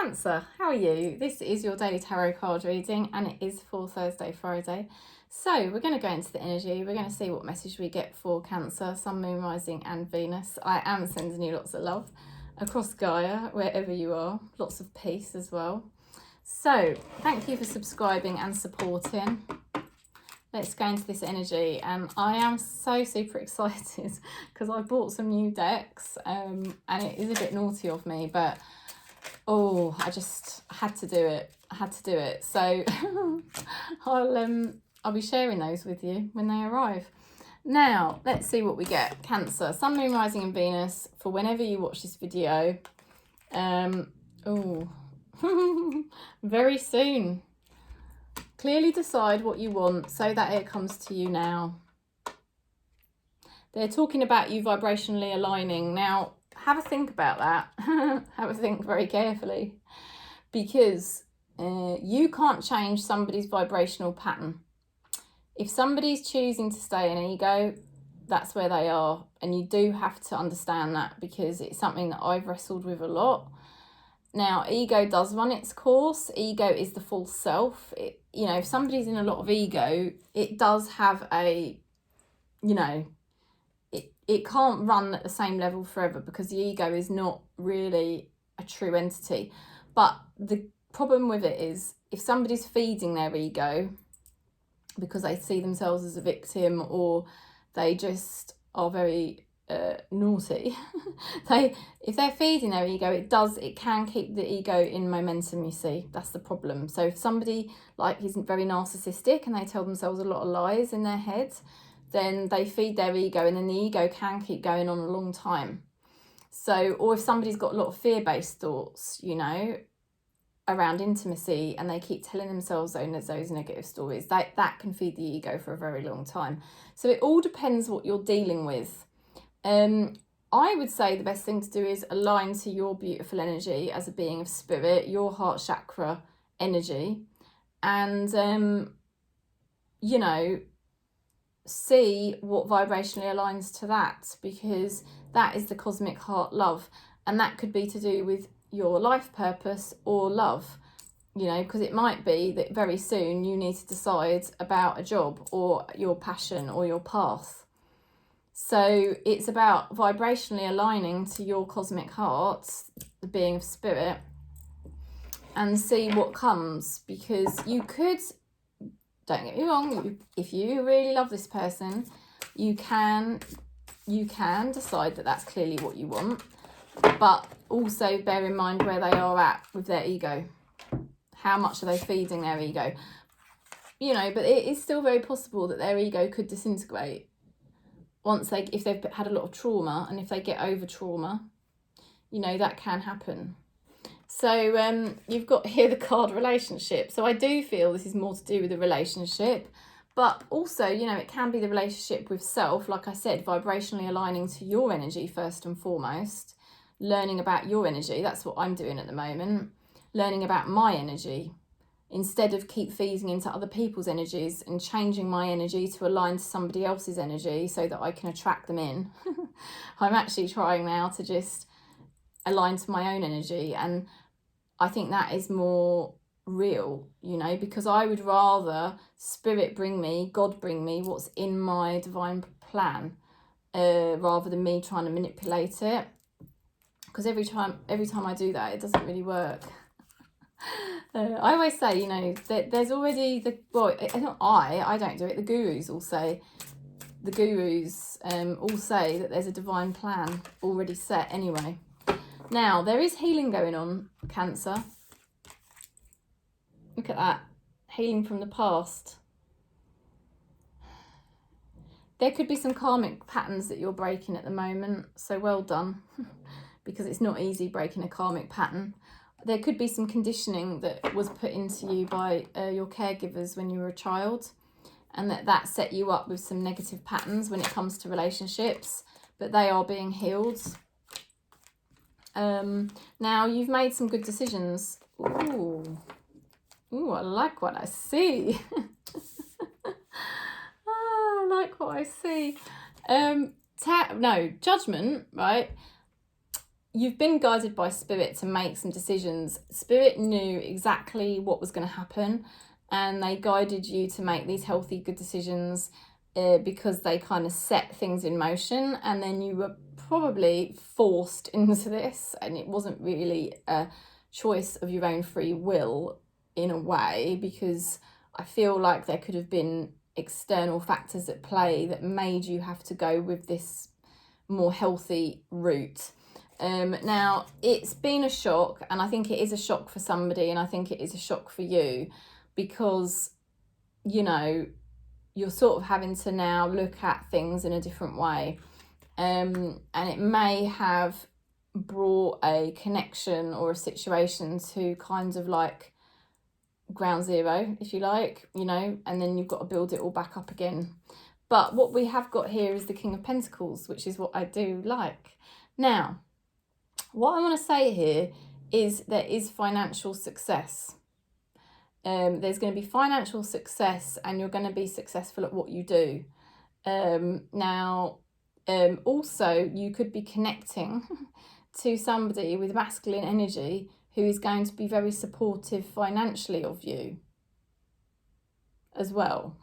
Cancer, how are you? This is your daily tarot card reading and it is for Thursday, Friday. So we're going to go into the energy. We're going to see what message we get for Cancer, Sun, Moon, Rising and Venus. I am sending you lots of love across Gaia, wherever you are. Lots of peace as well. So thank you for subscribing and supporting. Let's go into this energy, and I am so super excited because I bought some new decks and it is a bit naughty of me, but I just had to do it. So I'll be sharing those with you when they arrive. Now let's see what we get. Cancer, Sun, Moon, Rising and Venus for whenever you watch this video. Very soon. Clearly decide what you want so that it comes to you now. They're talking about you vibrationally aligning. Now, have a think about that. Have a think very carefully, because you can't change somebody's vibrational pattern. If somebody's choosing to stay in ego, that's where they are. And you do have to understand that, because it's something that I've wrestled with a lot. Now, ego does run its course. Ego is the false self. If somebody's in a lot of ego, it does have a, it can't run at the same level forever, because the ego is not really a true entity. But the problem with it is, if somebody's feeding their ego because they see themselves as a victim, or they just are very naughty, if they're feeding their ego, it can keep the ego in momentum, you see. That's the problem. So if somebody isn't very narcissistic and they tell themselves a lot of lies in their head, then they feed their ego, and then the ego can keep going on a long time. So, or if somebody's got a lot of fear-based thoughts, around intimacy, and they keep telling themselves those negative stories, that can feed the ego for a very long time. So it all depends what you're dealing with. I would say the best thing to do is align to your beautiful energy as a being of spirit, your heart chakra energy, and see what vibrationally aligns to that, because that is the cosmic heart love, and that could be to do with your life purpose or love, because it might be that very soon you need to decide about a job or your passion or your path. So it's about vibrationally aligning to your cosmic heart, the being of spirit, and see what comes. Because you could, don't get me wrong, if you really love this person, you can decide that that's clearly what you want, but also bear in mind where they are at with their ego. How much are they feeding their ego? But it is still very possible that their ego could disintegrate if they've had a lot of trauma, and if they get over trauma, that can happen. So you've got here the card relationship. So I do feel this is more to do with the relationship, but also, it can be the relationship with self. Like I said, vibrationally aligning to your energy first and foremost, learning about your energy. That's what I'm doing at the moment, learning about my energy, instead of keep feeding into other people's energies and changing my energy to align to somebody else's energy so that I can attract them in. I'm actually trying now to just align to my own energy, and I think that is more real, because I would rather spirit bring me, God bring me what's in my divine plan, rather than me trying to manipulate it, because every time I do that, it doesn't really work. I always say, that there's already I don't do it. The gurus all say that there's a divine plan already set anyway. Now, there is healing going on, Cancer. Look at that. Healing from the past. There could be some karmic patterns that you're breaking at the moment. So well done, because it's not easy breaking a karmic pattern. There could be some conditioning that was put into you by your caregivers when you were a child, and that set you up with some negative patterns when it comes to relationships, but they are being healed. Now, you've made some good decisions. Ooh, I like what I see. I like what I see. Judgment, right? you've been guided by Spirit to make some decisions. Spirit knew exactly what was going to happen, and they guided you to make these healthy, good decisions because they kind of set things in motion, and then you were probably forced into this, and it wasn't really a choice of your own free will in a way, because I feel like there could have been external factors at play that made you have to go with this more healthy route. Now, it's been a shock, and I think it is a shock for somebody, and I think it is a shock for you, because, you know, you're sort of having to now look at things in a different way. And it may have brought a connection or a situation to kind of like ground zero, if you like, you know, and then you've got to build it all back up again. But what we have got here is the King of Pentacles, which is what I do like. Now, what I want to say here is there is financial success. There's going to be financial success, and you're going to be successful at what you do. Also, you could be connecting to somebody with masculine energy who is going to be very supportive financially of you as well.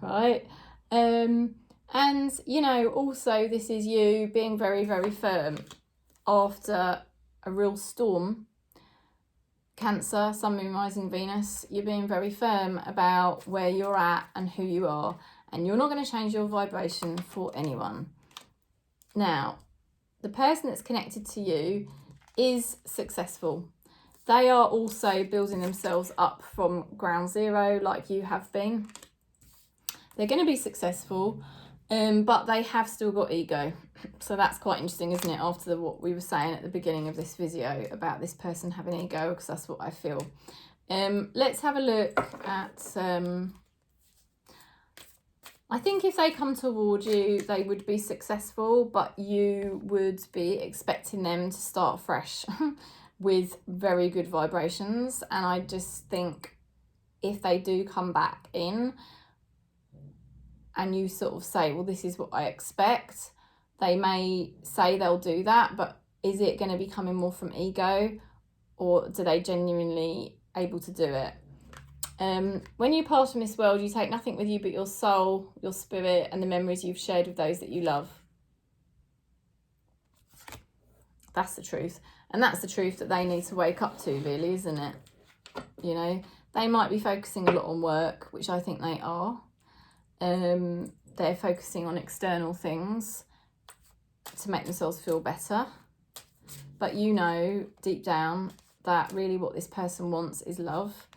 Right? And, you know, also this is you being very, very firm after a real storm. Cancer, Sun, Moon, Rising, Venus, you're being very firm about where you're at and who you are, and you're not going to change your vibration for anyone. Now, the person that's connected to you is successful. They are also building themselves up from ground zero like you have been. They're going to be successful, but they have still got ego. So that's quite interesting, isn't it, after what we were saying at the beginning of this video about this person having ego, because that's what I feel. Let's have a look at... I think if they come toward you, they would be successful, but you would be expecting them to start fresh with very good vibrations. And I just think if they do come back in and you sort of say, well, this is what I expect, they may say they'll do that, but is it going to be coming more from ego, or do they genuinely able to do it? When you pass from this world, you take nothing with you but your soul, your spirit, and the memories you've shared with those that you love. That's the truth. And that's the truth that they need to wake up to, really, isn't it? You know, they might be focusing a lot on work, which I think they are. They're focusing on external things to make themselves feel better. But you know, deep down, that really what this person wants is love.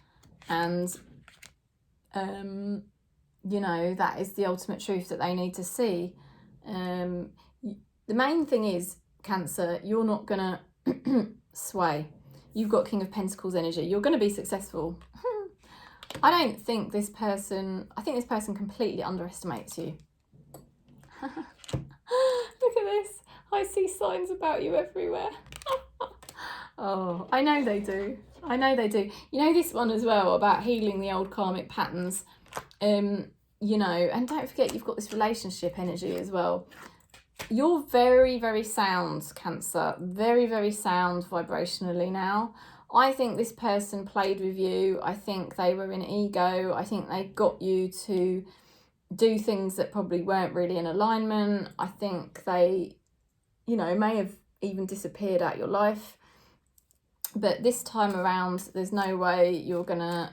And, you know, that is the ultimate truth that they need to see. The main thing is, Cancer, you're not going to sway. You've got King of Pentacles energy. You're going to be successful. I don't think this person... I think this person completely underestimates you. Look at this. I see signs about you everywhere. Oh, I know they do. I know they do. You know this one as well, about healing the old karmic patterns. You know, and don't forget you've got this relationship energy as well. You're very, very sound, Cancer. Very, very sound vibrationally now. I think this person played with you. I think they were in ego. I think they got you to do things that probably weren't really in alignment. I think they, you know, may have even disappeared out your life. But this time around, there's no way you're going to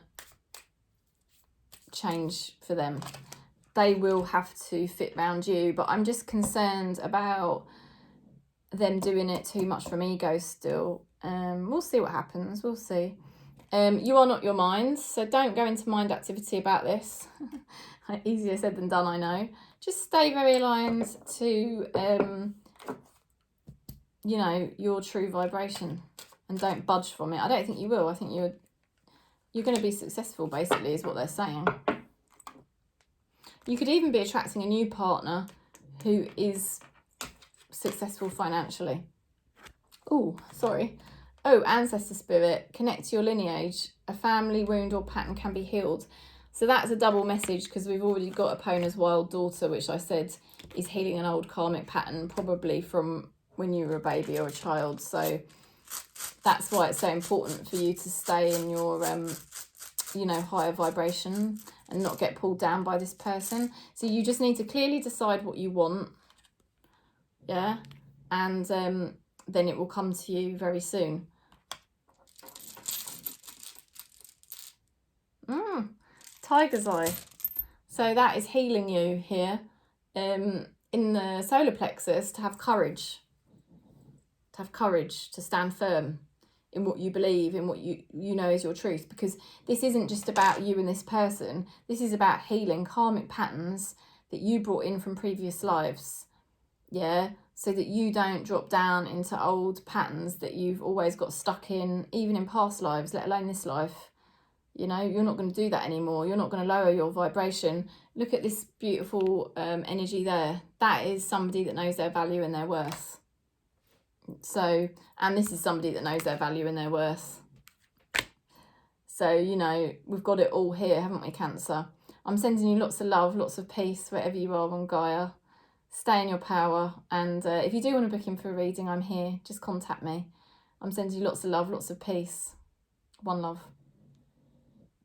change for them. They will have to fit round you. But I'm just concerned about them doing it too much from ego still. We'll see what happens. We'll see. You are not your mind, so don't go into mind activity about this. Easier said than done, I know. Just stay very aligned to, you know, your true vibration, and don't budge from it. I don't think you will. I think you're going to be successful, basically, is what they're saying. You could even be attracting a new partner who is successful financially. Oh, sorry. Oh, ancestor spirit, connect to your lineage. A family wound or pattern can be healed. So that's a double message, because we've already got Epona's wild daughter, which I said is healing an old karmic pattern, probably from when you were a baby or a child. So that's why it's so important for you to stay in your, you know, higher vibration and not get pulled down by this person. So you just need to clearly decide what you want. Yeah. And then it will come to you very soon. Tiger's eye. So that is healing you here. In the solar plexus, to have courage. To have courage, to stand firm in what you believe, in what you know is your truth. Because this isn't just about you and this person. This is about healing karmic patterns that you brought in from previous lives. Yeah, so that you don't drop down into old patterns that you've always got stuck in, even in past lives, let alone this life. You know, you're not going to do that anymore. You're not going to lower your vibration. Look at this beautiful energy there. That is somebody that knows their value and their worth. So, and this is somebody that knows their value and their worth. So, you know, we've got it all here, haven't we, Cancer? I'm sending you lots of love, lots of peace, wherever you are on Gaia. Stay in your power. And if you do want to book in for a reading, I'm here. Just contact me. I'm sending you lots of love, lots of peace. One love.